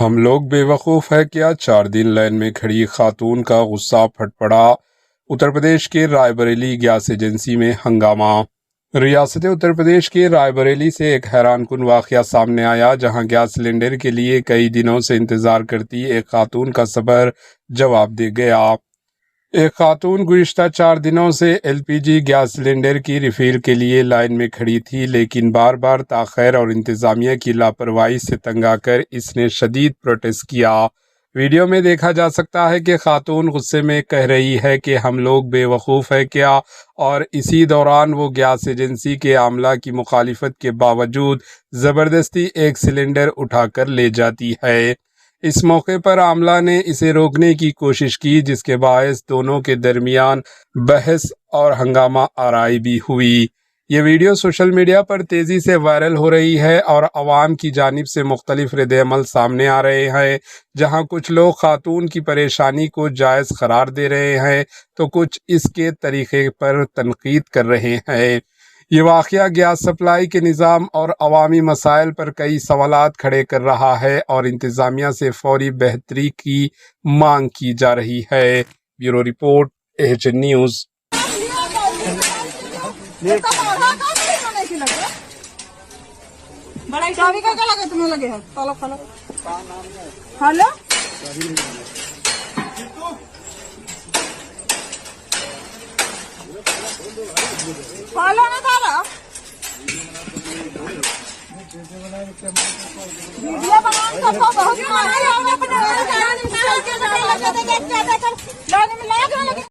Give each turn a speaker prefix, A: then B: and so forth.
A: ہم لوگ بے وقوف ہے کیا؟ 4 دن لائن میں کھڑی خاتون کا غصہ پھٹ پڑا۔ اتر پردیش کے رائے بریلی گیس ایجنسی میں ہنگامہ۔ ریاست اتر پردیش کے رائے بریلی سے ایک حیران کن واقعہ سامنے آیا، جہاں گیس سلنڈر کے لیے کئی دنوں سے انتظار کرتی ایک خاتون کا صبر جواب دے گیا۔ ایک خاتون گزشتہ 4 دنوں سے LPG گیس سلنڈر کی ریفل کے لیے لائن میں کھڑی تھی، لیکن بار بار تاخیر اور انتظامیہ کی لاپرواہی سے تنگ آ کر اس نے شدید پروٹیسٹ کیا۔ ویڈیو میں دیکھا جا سکتا ہے کہ خاتون غصے میں کہہ رہی ہے کہ ہم لوگ بے وقوف ہے کیا، اور اسی دوران وہ گیس ایجنسی کے عملہ کی مخالفت کے باوجود زبردستی ایک سلنڈر اٹھا کر لے جاتی ہے۔ اس موقع پر عملہ نے اسے روکنے کی کوشش کی، جس کے باعث دونوں کے درمیان بحث اور ہنگامہ آرائی بھی ہوئی۔ یہ ویڈیو سوشل میڈیا پر تیزی سے وائرل ہو رہی ہے اور عوام کی جانب سے مختلف رد عمل سامنے آ رہے ہیں، جہاں کچھ لوگ خاتون کی پریشانی کو جائز قرار دے رہے ہیں تو کچھ اس کے طریقے پر تنقید کر رہے ہیں۔ یہ واقعہ گیس سپلائی کے نظام اور عوامی مسائل پر کئی سوالات کھڑے کر رہا ہے اور انتظامیہ سے فوری بہتری کی مانگ کی جا رہی ہے۔ Bureau report AHN news.